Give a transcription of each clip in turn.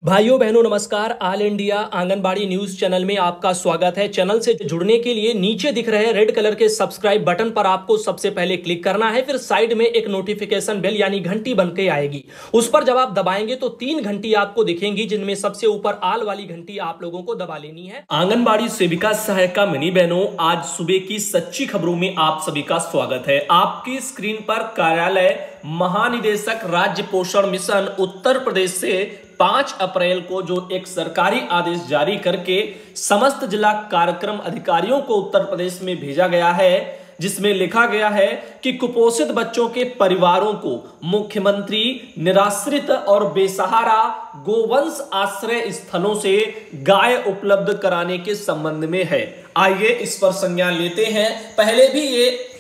भाइयों बहनों नमस्कार। All India anganwadi news channel में आपका स्वागत है। चैनल से जुड़ने के लिए नीचे दिख रहे रेड कलर के सब्सक्राइब बटन पर आपको सबसे पहले क्लिक करना है। फिर साइड में एक नोटिफिकेशन बेल यानी घंटी बन के आएगी, उस पर जब आप दबाएंगे तो 3 घंटी आपको दिखेंगी, जिनमें सबसे ऊपर आल वाली घंटी आप लोगों को दबा लेनी है। आंगनबाड़ी सेविका सहायिका मिनी बहनों, आज सुबह की सच्ची खबरों में आप सभी का स्वागत है। आपकी स्क्रीन पर कार्यालय महानिदेशक राज्य पोषण मिशन उत्तर प्रदेश से 5 अप्रैल को जो एक सरकारी आदेश जारी करके समस्त जिला कार्यक्रम अधिकारियों को उत्तर प्रदेश में भेजा गया है, जिसमें लिखा गया है कि कुपोषित बच्चों के परिवारों को मुख्यमंत्री निराश्रित और बेसहारा गोवंश आश्रय स्थलों से गाय उपलब्ध कराने के संबंध में है। आइए इस पर संज्ञान लेते हैं।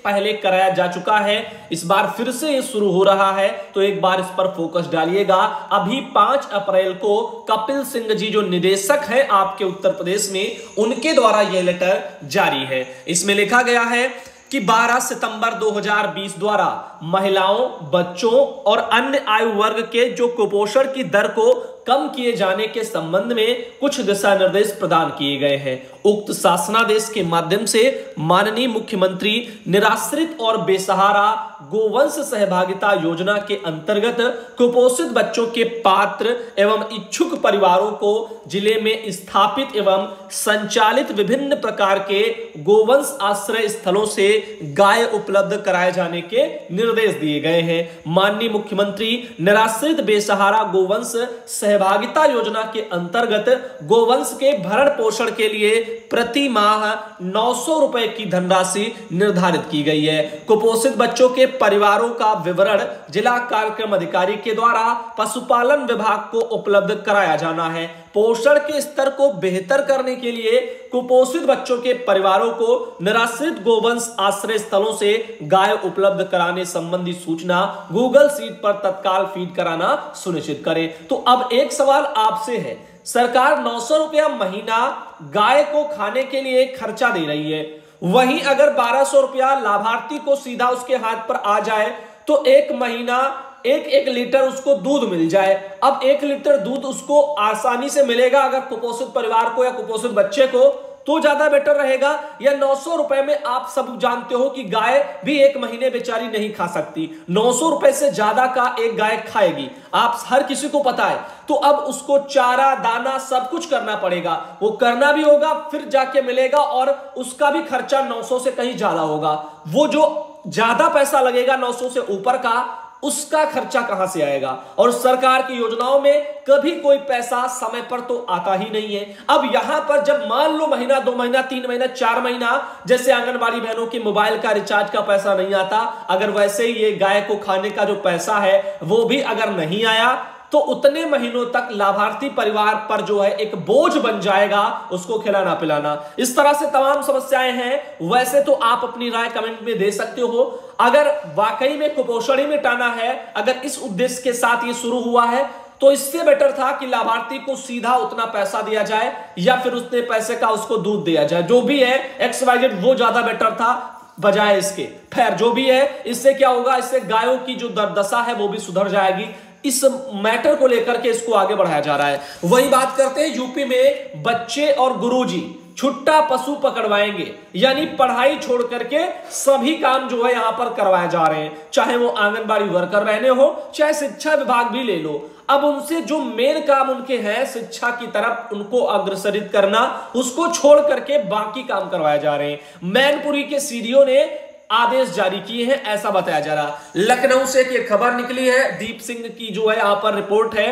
पहले कराया जा चुका है, इस बार फिर से ये शुरू हो रहा है, तो एक बार इस पर फोकस डालिएगा। अभी 5 अप्रैल को कपिल सिंह जी जो निदेशक हैं आपके उत्तर प्रदेश में, उनके द्वारा यह लेटर जारी है। इसमें लिखा गया है कि 12 सितंबर 2020 द्वारा महिलाओं, बच्चों और अन्य आयु वर्ग के जो कुपोषण की दर को कम किए जाने के संबंध में कुछ दिशा निर्देश प्रदान किए गए हैं। उक्त शासनादेश के माध्यम से माननीय मुख्यमंत्री निराश्रित और बेसहारा गोवंश सहभागिता योजना के अंतर्गत कुपोषित बच्चों के पात्र एवं इच्छुक परिवारों को जिले में स्थापित एवं संचालित विभिन्न प्रकार के गोवंश आश्रय स्थलों से गाय उपलब्ध कराए जाने के निर्देश दिए गए हैं। माननीय मुख्यमंत्री निराश्रित बेसहारा गोवंश सहभागिता योजना के अंतर्गत गोवंश के भरण पोषण के लिए प्रति माह 900 रुपए की धनराशि निर्धारित की गई है। कुपोषित बच्चों के परिवारों का विवरण जिला कार्यक्रम अधिकारी के द्वारा पशुपालन विभाग को उपलब्ध कराया जाना है। पोषण के स्तर को बेहतर करने के लिए कुपोषित बच्चों के परिवारों को निराश्रित गोवंश आश्रय स्थलों से गाय उपलब्ध कराने संबंधी सूचना गूगल शीट पर तत्काल फीड कराना सुनिश्चित करें। तो अब एक सवाल आपसे है, सरकार 900 रुपया महीना गाय को खाने के लिए खर्चा दे रही है, वहीं अगर 1200 रुपया लाभार्थी को सीधा उसके हाथ पर आ जाए तो एक महीना एक लीटर उसको दूध मिल जाए। अब 1 लीटर दूध उसको आसानी से मिलेगा अगर कुपोषित परिवार को या कुपोषित बच्चे को, तो ज्यादा बेटर रहेगा, या 900 रुपए में आप सब जानते हो कि गाय भी 1 महीने बेचारी नहीं खा सकती। 900 रुपए से ज्यादा का एक गाय खाएगी, आप हर किसी को पता है। तो अब उसको चारा दाना सब कुछ करना पड़ेगा, वो करना भी होगा, फिर जाके मिलेगा और उसका भी खर्चा 900 से कहीं ज्यादा होगा। वो जो ज्यादा पैसा लगेगा 900 से ऊपर का, उसका खर्चा कहां से आएगा? और सरकार की योजनाओं में कभी कोई पैसा समय पर तो आता ही नहीं है। अब यहां पर जब मान लो महीना, 2 महीना, 3 महीना, 4 महीना, जैसे आंगनबाड़ी बहनों के मोबाइल का रिचार्ज का पैसा नहीं आता, अगर वैसे ही ये गाय को खाने का जो पैसा है वो भी अगर नहीं आया, तो उतने महीनों तक लाभार्थी परिवार पर जो है एक बोझ बन जाएगा उसको खिलाना पिलाना। इस तरह से तमाम समस्याएं हैं। वैसे तो आप अपनी राय कमेंट में दे सकते हो। अगर वाकई में कुपोषण ही मिटाना है, अगर इस उद्देश्य के साथ ये शुरू हुआ है, तो इससे बेटर था कि लाभार्थी को सीधा उतना पैसा दिया जाए या फिर उतने पैसे का उसको दूध दिया जाए। जो भी है XYZ, वो ज्यादा बेटर था बजाय इसके। खैर जो भी है, इससे क्या होगा, इससे गायों की जो दुर्दशा है वो भी सुधर जाएगी। इस मैटर को लेकर के इसको आगे बढ़ाया जा रहा है। वही बात करते हैं, यूपी में बच्चे और गुरुजी छुट्टा पशु पकड़वाएंगे, यानी पढ़ाई छोड़ करके सभी काम जो है यहां पर करवाए जा रहे हैं, चाहे वो आंगनबाड़ी वर्कर रहने हो, चाहे शिक्षा विभाग भी ले लो। अब उनसे जो मेन काम उनके हैं शिक्षा की तरफ उनको अग्रसरित करना, उसको छोड़ करके बाकी काम करवाए जा रहे हैं। मैनपुरी के सीडीओ ने आदेश जारी किए हैं, ऐसा बताया जा रहा। लखनऊ से एक खबर निकली है, दीप सिंह की जो है यहां पर रिपोर्ट है।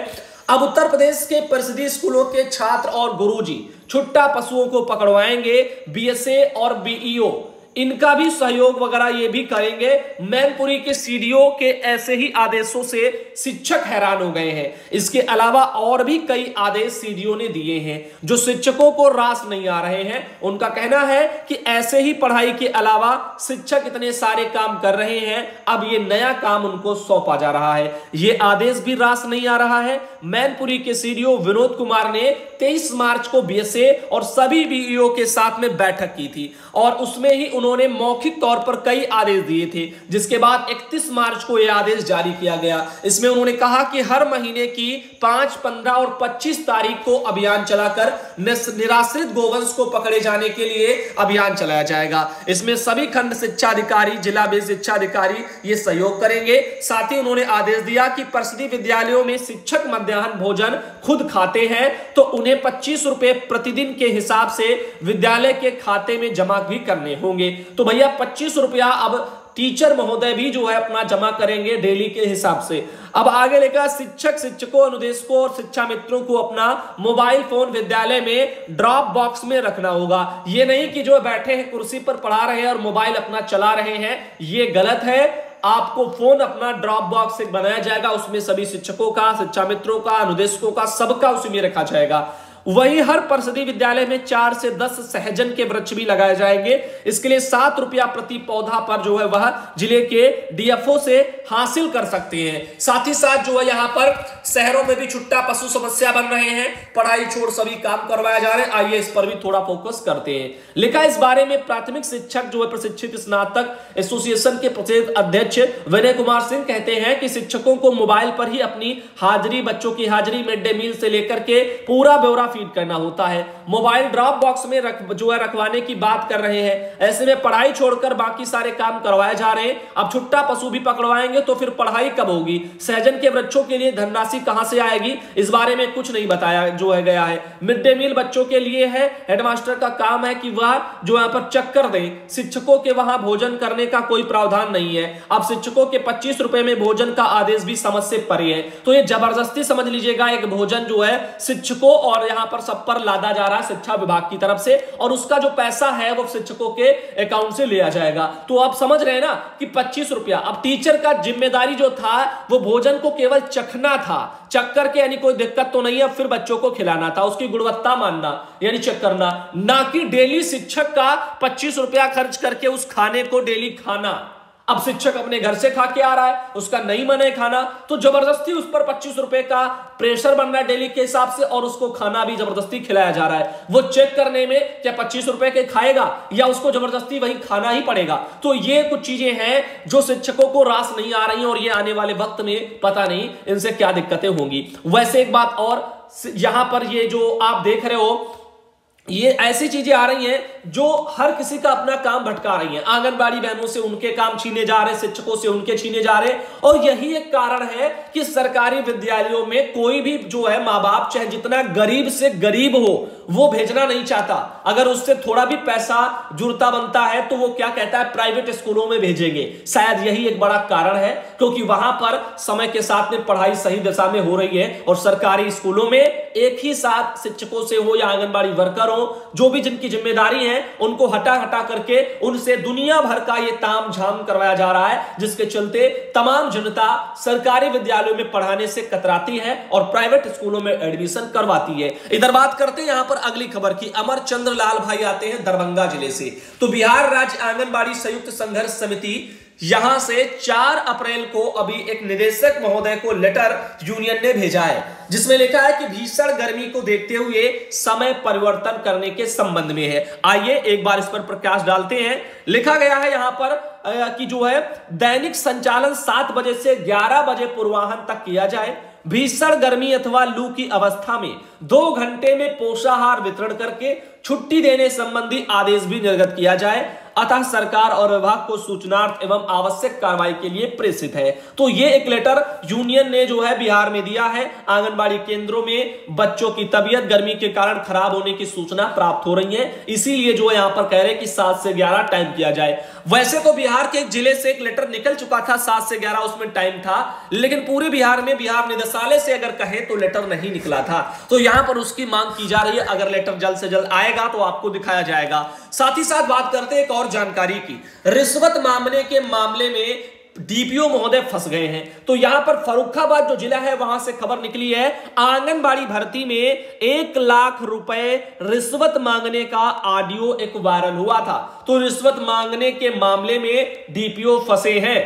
अब उत्तर प्रदेश के परिषदीय स्कूलों के छात्र और गुरुजी छुट्टा पशुओं को पकड़वाएंगे। बीएसए और बीईओ इनका भी सहयोग वगैरह ये भी करेंगे। मैनपुरी के सीडीओ के ऐसे ही आदेशों से शिक्षक हैरान हो गए हैं। इसके अलावा और भी कई आदेश सीडीओ ने दिए हैं जो शिक्षकों को रास नहीं आ रहे हैं। उनका कहना है कि ऐसे ही पढ़ाई के अलावा शिक्षक इतने सारे काम कर रहे हैं, अब ये नया काम उनको सौंपा जा रहा है, ये आदेश भी रास नहीं आ रहा है। मैनपुरी के सीडीओ विनोद कुमार ने 23 मार्च को बीएसए और सभी बीईओ के साथ में बैठक की थी और उसमें ही उन्होंने मौखिक तौर पर कई आदेश दिए थे, जिसके बाद 31 मार्च को यह आदेश जारी किया गया। इसमें उन्होंने कहा कि हर महीने की 5, 15 और 25 तारीख को अभियान चलाकर निराश्रित गोवंश को पकड़े जाने के लिए अभियान चलाया जाएगा। इसमें सभी खंड शिक्षा अधिकारी, जिला बेस शिक्षा अधिकारी ये सहयोग करेंगे। साथ ही उन्होंने आदेश दिया कि परिषदीय विद्यालयों में शिक्षक मध्याह्न भोजन खुद खाते हैं तो उन्हें 25 रुपए प्रतिदिन के हिसाब से विद्यालय के खाते में जमा भी करने होंगे। तो भैया 25 रुपया अब टीचर महोदय भी जो है अपना जमा करेंगे डेली के हिसाब से। अब आगे लेकर शिक्षकों, अनुदेशकों और शिक्षा मित्रों को अपना मोबाइल फोन विद्यालय में ड्रॉप बॉक्स में रखना होगा। ये नहीं कि जो बैठे हैं कुर्सी पर पढ़ा रहे हैं और मोबाइल अपना चला रहे हैं, ये गलत है। आपको फोन अपना ड्रॉप बॉक्स एक बनाया जाएगा, उसमें सभी शिक्षकों का, शिक्षा मित्रों का, अनुदेशकों का, सबका उसमें रखा जाएगा। वहीं हर परिषदीय विद्यालय में 4 से 10 सहजन के वृक्ष भी लगाए जाएंगे। इसके लिए 7 रुपया प्रति पौधा पर जो है वह जिले के डीएफओ से हासिल कर सकते हैं। साथ ही साथ जो है यहाँ पर शहरों में भी छुट्टा पशु समस्या बन रहे हैं, पढ़ाई छोड़ सभी काम करवाए जा रहे हैं। आइए इस पर भी थोड़ा फोकस करते हैं। लिखा इस बारे में प्राथमिक शिक्षक जो है प्रशिक्षित स्नातक एसोसिएशन के प्रदेश अध्यक्ष विनय कुमार सिंह कहते हैं कि शिक्षकों को मोबाइल पर ही अपनी हाजिरी, बच्चों की हाजिरी, मिड डे मील से लेकर के पूरा ब्यौरा फीड करना होता है। मोबाइल ड्रॉप बॉक्स में रखवाने की बात कर रहे हैं। ऐसे में पढ़ाई छोड़कर बाकी सारे काम करवाए जा रहे हैं। अब छुट्टा पशु भी पकड़वाएंगे तो फिर पढ़ाई कब होगी? सहजन के वृक्षों के लिए धनराशि कहां से आएगी? इस बारे में कुछ नहीं बताया जो है गया है। मिड डे मील बच्चों के लिए है, हेडमास्टर का काम है कि वह जो यहां पर चक्कर दें। शिक्षकों के वहां भोजन करने का कोई प्रावधान नहीं है। अब शिक्षकों के 25 रुपए में भोजन का आदेश भी समझ से परे है। तो ये जबरदस्ती समझ लीजिएगा, एक भोजन जो है शिक्षकों और यहां पर सब पर लादा जा रहा है शिक्षा विभाग की तरफ से, और उसका जो पैसा है वो शिक्षकों के अकाउंट से लिया जाएगा। तो आप समझ रहे हैं ना कि 25 रुपया। अब टीचर का जिम्मेदारी जो था वो भोजन को केवल चखना था, चख करके यानी कोई दिक्कत तो नहीं है, फिर बच्चों को खिलाना था, उसकी गुणवत्ता मानना यानी चेक करना, ना कि डेली शिक्षक का 25 रुपया खर्च करके उस खाने को डेली खाना। अब शिक्षक अपने घर से खा के आ रहा है, उसका नहीं मन है खाना, तो जबरदस्ती उस पर 25 रुपए का प्रेशर बन रहा है डेली के हिसाब से, और उसको खाना भी जबरदस्ती खिलाया जा रहा है। वो चेक करने में क्या 25 रुपए के खाएगा या उसको जबरदस्ती वही खाना ही पड़ेगा? तो ये कुछ चीजें हैं जो शिक्षकों को रास नहीं आ रही हैं, और ये आने वाले वक्त में पता नहीं इनसे क्या दिक्कतें होंगी। वैसे एक बात और, यहां पर ये जो आप देख रहे हो, ये ऐसी चीजें आ रही हैं जो हर किसी का अपना काम भटका रही हैं। आंगनबाड़ी बहनों से उनके काम छीने जा रहे, शिक्षकों से उनके छीने जा रहे, और यही एक कारण है कि सरकारी विद्यालयों में कोई भी जो है माँ बाप, चाहे जितना गरीब से गरीब हो, वो भेजना नहीं चाहता। अगर उससे थोड़ा भी पैसा जुड़ता बनता है तो वो क्या कहता है, प्राइवेट स्कूलों में भेजेंगे। शायद यही एक बड़ा कारण है, क्योंकि वहां पर समय के साथ में पढ़ाई सही दिशा में हो रही है, और सरकारी स्कूलों में एक ही साथ शिक्षकों से हो या आंगनबाड़ी वर्कर हो, जो भी जिनकी जिम्मेदारी है, उनको हटा करके उनसे दुनिया भर का ये ताम झाम करवाया जा रहा है, जिसके चलते तमाम जनता सरकारी विद्यालयों में पढ़ाने से कतराती है और प्राइवेट स्कूलों में एडमिशन करवाती है। इधर बात करते हैं यहां पर अगली खबर की। अमर चंद्र लाल भाई आते हैं दरभंगा जिले से। तो बिहार राज्य आंगनबाड़ी संयुक्त संघर्ष समिति यहां से 4 अप्रैल को अभी एक निदेशक महोदय को लेटर यूनियन ने भेजा है, जिसमें लिखा है कि भीषण गर्मी को देखते हुए समय परिवर्तन करने के संबंध में है। आइए एक बार इस पर प्रकाश डालते हैं। लिखा गया है यहां पर कि जो है दैनिक संचालन 7 बजे से 11 बजे पूर्वाह्न तक किया जाए। भीषण गर्मी अथवा लू की अवस्था में 2 घंटे में पोषाहार वितरण करके छुट्टी देने संबंधी आदेश भी निर्गत किया जाए। अतः सरकार और विभाग को सूचनार्थ एवं आवश्यक कार्रवाई के लिए प्रेषित है। तो ये एक लेटर यूनियन ने जो है बिहार में दिया है। आंगनबाड़ी केंद्रों में बच्चों की तबीयत गर्मी के कारण खराब होने की सूचना प्राप्त हो रही है, इसीलिए जो यहां पर कह रहे हैं कि 7 से 11 टाइम किया जाए। वैसे तो बिहार के एक जिले से एक लेटर निकल चुका था, 7 से 11 उसमें टाइम था, लेकिन पूरे बिहार में बिहार निदेशालय से अगर कहें तो लेटर नहीं निकला था। तो यहां पर उसकी मांग की जा रही है। अगर लेटर जल्द से जल्द आएगा तो आपको दिखाया जाएगा। साथ ही साथ बात करते हैं एक और जानकारी की। रिश्वत मामले के मामले में डीपीओ महोदय फंस गए हैं। तो यहां पर फर्रुखाबाद जो जिला है वहां से खबर निकली है, आंगनबाड़ी भर्ती में 1 लाख रुपए रिश्वत मांगने का ऑडियो एक वायरल हुआ था। तो रिश्वत मांगने के मामले में डीपीओ फंसे हैं।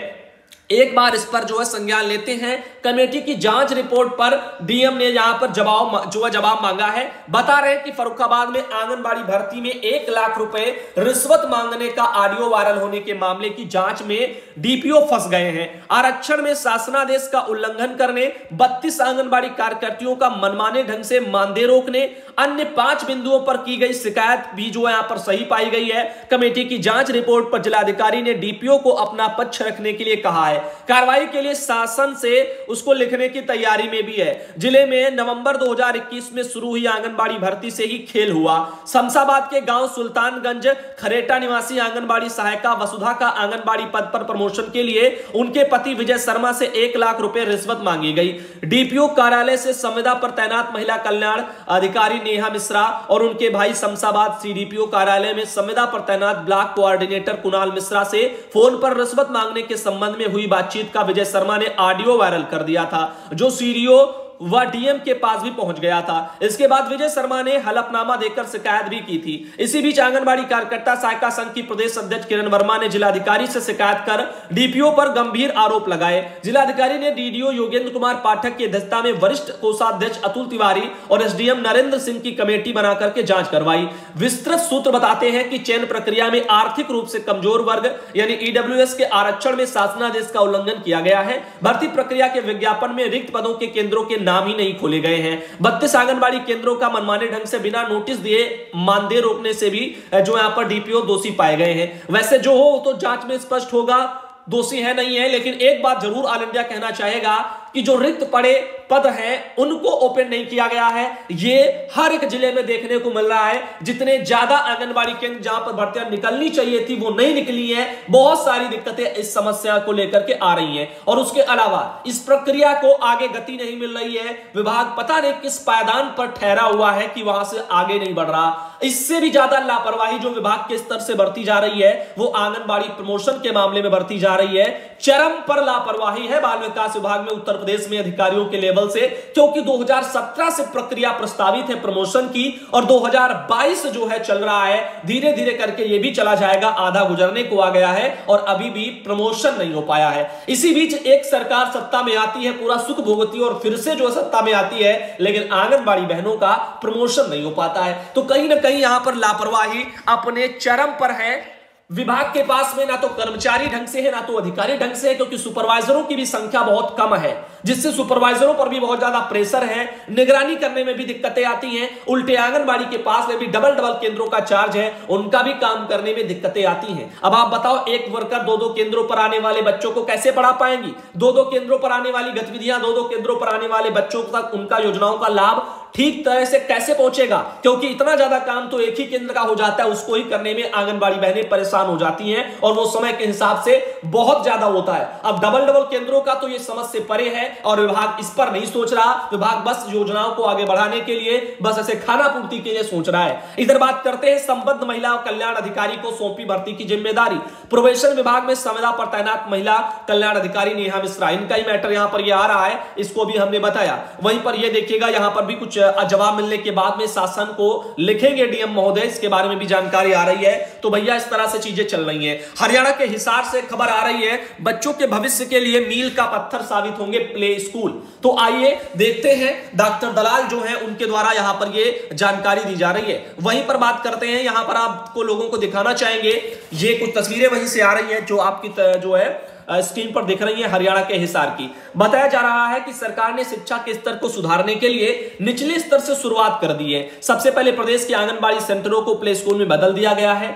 एक बार इस पर जो है संज्ञान लेते हैं। कमेटी की जांच रिपोर्ट पर डीएम ने यहां पर जवाब मांगा है। बता रहे हैं कि फर्रुखाबाद में आंगनबाड़ी भर्ती में 1 लाख रुपए रिश्वत मांगने का ऑडियो वायरल होने के मामले की जांच में डीपीओ फंस गए हैं। आरक्षण में शासनादेश का उल्लंघन करने, 32 आंगनबाड़ी कार्यकर्तियों का मनमाने ढंग से मानदेय रोकने, अन्य 5 बिंदुओं पर की गई शिकायत भी जो यहां पर सही पाई गई है। कमेटी की जांच रिपोर्ट पर जिलाधिकारी ने डीपीओ को अपना पक्ष रखने के लिए कहा है। कार्रवाई के लिए शासन से उसको लिखने की तैयारी में भी है। जिले में नवंबर 2021 में शुरू हुई आंगनबाड़ी भर्ती से ही खेल हुआ। शमशाबाद के गांव सुल्तानगंज खरेटा निवासी आंगनबाड़ी सहायिका वसुधा का आंगनबाड़ी पद पर प्रमोशन के लिए उनके पति विजय शर्मा से 1 लाख रुपए रिश्वत मांगी गई। डीपीओ कार्यालय से संविदा पर तैनात महिला कल्याण अधिकारी नेहा मिश्रा और उनके भाई शमशाबाद सीडीपीओ कार्यालय में संविदा पर तैनात ब्लॉक कोऑर्डिनेटर कुणाल मिश्रा से फोन पर रिश्वत मांगने के संबंध में हुई बातचीत का विजय शर्मा ने ऑडियो वायरल कर दिया था, जो सीडीओ वह डीएम के पास भी पहुंच गया था। इसके बाद विजय शर्मा ने हलफनामा देकर शिकायत भी की थी। इसी बीच आंगनबाड़ी कार्यकर्ता सहायिका संघ की प्रदेश अध्यक्ष किरण वर्मा ने जिलाधिकारी से शिकायत कर डीपीओ पर गंभीर आरोप लगाए। जिलाधिकारी ने डीडीओ योगेंद्र कुमार पाठक की अध्यक्षता में वरिष्ठ कोषाध्यक्ष अतुल तिवारी और एसडीएम नरेंद्र सिंह की कमेटी बनाकर के जांच करवाई। विस्तृत सूत्र बताते हैं कि चयन प्रक्रिया में आर्थिक रूप से कमजोर वर्ग यानी ईडब्ल्यूएस के आरक्षण में शासनादेश का उल्लंघन किया गया है। भर्ती प्रक्रिया के विज्ञापन में रिक्त पदों के केंद्रों के नाम ही नहीं खोले गए हैं। 32 आंगनबाड़ी केंद्रों का मनमाने ढंग से बिना नोटिस दिए मानदेय रोकने से भी जो यहां पर डीपीओ दोषी पाए गए हैं। वैसे जो हो तो जांच में स्पष्ट होगा दोषी है नहीं है, लेकिन एक बात जरूर ऑल इंडिया कहना चाहेगा कि जो रिक्त पड़े पद हैं उनको ओपन नहीं किया गया है। ये हर एक जिले में देखने को मिल रहा है। जितने ज्यादा आंगनबाड़ी केंद्र जहां पर भर्तियां निकलनी चाहिए थी वो नहीं निकली है। बहुत सारी दिक्कतें इस समस्या को लेकर के आ रही हैं और उसके अलावा इस प्रक्रिया को आगे गति नहीं मिल रही है। विभाग पता नहीं किस पायदान पर ठहरा हुआ है कि वहां से आगे नहीं बढ़ रहा। इससे भी ज्यादा लापरवाही जो विभाग के स्तर से बढ़ती जा रही है वो आंगनबाड़ी प्रमोशन के मामले में बढ़ती जा रही है। चरम पर लापरवाही है बाल विकास विभाग में उत्तर प्रदेश में अधिकारियों के लेवल से, क्योंकि 2017 से प्रक्रिया प्रस्तावित है प्रमोशन की और 2022 जो है चल रहा है। धीरे धीरे करके ये भी चला जाएगा, आधा गुजरने को आ गया है और अभी भी प्रमोशन नहीं हो पाया है। इसी बीच एक सरकार सत्ता में आती है, पूरा सुख भोगती है और फिर से जो सत्ता में आती है, लेकिन आंगनबाड़ी बहनों का प्रमोशन नहीं हो पाता है। तो कहीं ना कहीं यहां पर लापरवाही अपने चरम पर है। विभाग के पास में ना तो कर्मचारी ढंग से है ना तो अधिकारी ढंग से है, क्योंकि सुपरवाइजरों की भी संख्या बहुत कम है, जिससे सुपरवाइजरों पर भी बहुत ज्यादा प्रेशर है। निगरानी करने में भी दिक्कतें आती हैं। उल्टे आंगनबाड़ी के पास में भी डबल केंद्रों का चार्ज है, उनका भी काम करने में दिक्कतें आती हैं। अब आप बताओ, एक वर्कर 2-2 केंद्रों पर आने वाले बच्चों को कैसे पढ़ा पाएंगी? 2-2 केंद्रों पर आने वाली गतिविधियां, 2-2 केंद्रों पर आने वाले बच्चों तक उनका योजनाओं का लाभ ठीक तरह से कैसे पहुंचेगा? क्योंकि इतना ज्यादा काम तो एक ही केंद्र का हो जाता है, उसको ही करने में आंगनबाड़ी बहनें परेशान हो जाती हैं और वो समय के हिसाब से बहुत ज्यादा होता है। अब डबल केंद्रों का तो ये समझ से परे है और विभाग इस पर नहीं सोच रहा। विभाग बस योजनाओं को आगे बढ़ाने के लिए, बस ऐसे खाना पूर्ति के लिए सोच रहा है। इधर बात करते हैं संबद्ध महिला कल्याण अधिकारी को सौंपी भर्ती की जिम्मेदारी। प्रोबेशन विभाग में संविदा पर तैनात महिला कल्याण अधिकारी नेहा मिश्रा, इनका ही मैटर यहां पर ये आ रहा है, इसको भी हमने बताया। वहीं पर ये देखिएगा, यहां पर भी कुछ जवाब मिलने के बाद में शासन को लिखेंगे डीएम महोदय, इसके बारे में भी जानकारी आ रही है। तो भैया इस तरह से चीजें चल रही हैं। हरियाणा के हिसार से खबर आ रही है, बच्चों के भविष्य के लिए मील का पत्थर साबित होंगे प्ले स्कूल। तो आइए देखते हैं, डॉक्टर दलाल जो है उनके द्वारा यहां पर ये जानकारी दी जा रही है। वहीं पर बात करते हैं, यहां पर आपको लोगों को दिखाना चाहेंगे, ये कुछ तस्वीरें वहीं से आ रही है जो आपकी जो है स्क्रीन पर दिख रही है हरियाणा के हिसार की। बताया जा रहा है कि सरकार ने शिक्षा के स्तर को सुधारने के लिए निचले स्तर से शुरुआत कर दी है। सबसे पहले प्रदेश के आंगनबाड़ी सेंटरों को प्ले स्कूल में बदल दिया गया है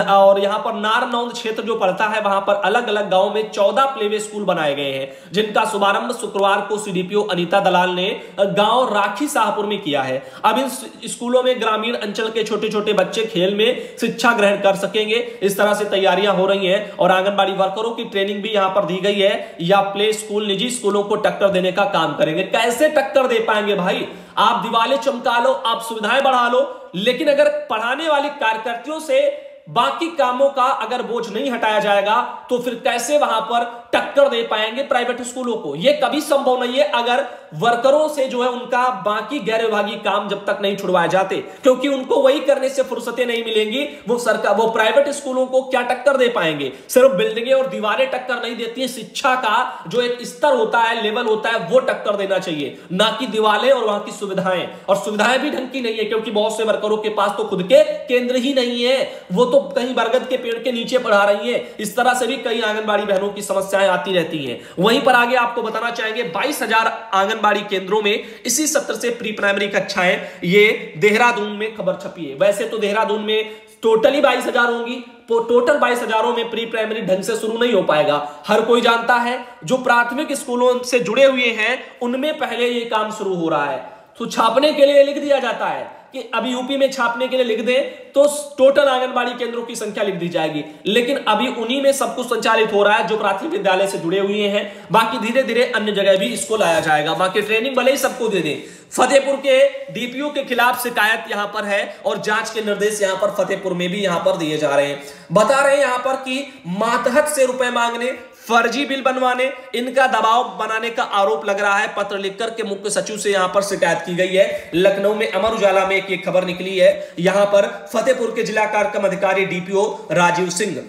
और यहां पर नारनौंद क्षेत्र जो पड़ता है वहां पर अलग अलग गांव में 14 प्लेवे स्कूल बनाए गए हैं, जिनका शुभारंभ शुक्रवार को सीडीपीओ अनीता दलाल ने गांव राखी शाहपुर में किया है। अब इन स्कूलों में ग्रामीण अंचल के छोटे छोटे बच्चे खेल में शिक्षा ग्रहण कर सकेंगे। इस तरह से तैयारियां हो रही हैं और आंगनबाड़ी वर्करों की ट्रेनिंग भी यहां पर दी गई है। या प्ले स्कूल निजी स्कूलों को टक्कर देने का काम करेंगे। कैसे टक्कर दे पाएंगे भाई? आप दिवाले चमका लो, आप सुविधाएं बढ़ा लो, लेकिन अगर पढ़ाने वाली कार्यकर्तियों से बाकी कामों का अगर बोझ नहीं हटाया जाएगा तो फिर कैसे वहां पर टक्कर दे पाएंगे प्राइवेट स्कूलों को। यह कभी संभव नहीं है अगर वर्करों से जो है उनका बाकी गैर विभागीय काम जब तक नहीं छुड़वाए जाते, क्योंकि उनको वही करने से फुर्सतें नहीं मिलेंगी। वो प्राइवेट स्कूलों को क्या टक्कर दे पाएंगे? सिर्फ बिल्डिंगें और दीवारें टक्कर नहीं देती है, शिक्षा का जो एक स्तर होता है, लेवल होता है, वो टक्कर देना चाहिए, ना कि दीवारें और वहां की सुविधाएं। और सुविधाएं भी ढंग की नहीं है, क्योंकि बहुत से वर्करों के पास तो खुद के केंद्र ही नहीं है, वो तो कहीं बरगद के पेड़ के नीचे पढ़ा रही है। इस तरह से भी कई आंगनबाड़ी बहनों की समस्याएं आती रहती हैं। वहीं पर आगे आपको बताना चाहेंगे 22,000 आंगनबाड़ी केंद्रों में इसी सत्र से प्री प्राइमरी कक्षाएं, ये देहरादून में खबर छपी है। वैसे तो देहरादून में टोटली 22,000 होंगी, टोटल 22,000 में प्री प्राइमरी ढंग से शुरू नहीं हो पाएगा। हर कोई जानता है जो प्राथमिक स्कूलों से जुड़े हुए हैं उनमें पहले ये काम शुरू हो रहा है, तो छापने के लिए लिख दिया जाता है कि अभी यूपी में छापने के लिए लिख दें तो टोटल आंगनबाड़ी केंद्रों की संख्या लिख दी जाएगी, लेकिन अभी उन्हीं में सब कुछ संचालित हो रहा है जो प्राथमिक विद्यालय से जुड़े हुए हैं। बाकी धीरे धीरे अन्य जगह भी इसको लाया जाएगा। बाकी ट्रेनिंग भले ही सबको दे दें। फतेहपुर के डीपीओ के खिलाफ शिकायत यहां पर है और जांच के निर्देश यहां पर फतेहपुर में भी यहां पर दिए जा रहे हैं। बता रहे हैं यहां पर कि मातहत से रुपए मांगने, फर्जी बिल बनवाने, इनका दबाव बनाने का आरोप लग रहा है। पत्र लिखकर के मुख्य सचिव से यहां पर शिकायत की गई है। लखनऊ में अमर उजाला में एक खबर निकली है, यहां पर फतेहपुर के जिला कार्यक्रम अधिकारी डीपीओ राजीव सिंह,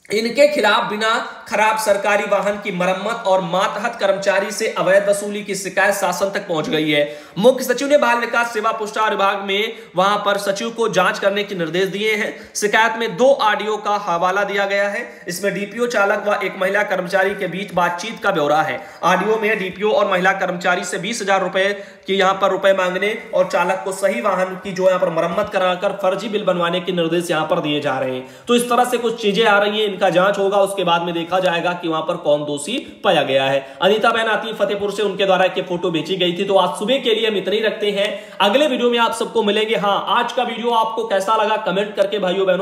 इनके खिलाफ बिना खराब सरकारी वाहन की मरम्मत और मातहत कर्मचारी से अवैध वसूली की शिकायत शासन तक पहुंच गई है। मुख्य सचिव ने बाल विकास सेवा पुरस्कार विभाग में वहां पर सचिव को जांच करने के निर्देश दिए हैं। शिकायत में 2 ऑडियो का हवाला दिया गया है। इसमें डीपीओ चालक व एक महिला कर्मचारी के बीच बातचीत का ब्यौरा है। ऑडियो में डीपीओ और महिला कर्मचारी से 20,000 रुपए की यहां पर रुपए मांगने और चालक को सही वाहन की जो यहां पर मरम्मत कराकर फर्जी बिल बनवाने के निर्देश यहां पर दिए जा रहे हैं। तो इस तरह से कुछ चीजें आ रही हैं, इनका जांच होगा, उसके बाद में देखा जाएगा कि वहां पर कौन दोषी पाया गया है। अनीता बहन आती है फतेहपुर से, उनके द्वारा एक फोटो बेची गई थी। तो आज सुबह के लिए हम इतने ही रखते हैं, अगले वीडियो में आप सबको मिलेंगे। हाँ, आज का वीडियो आपको कैसा लगा कमेंट करके भाइयों बहनों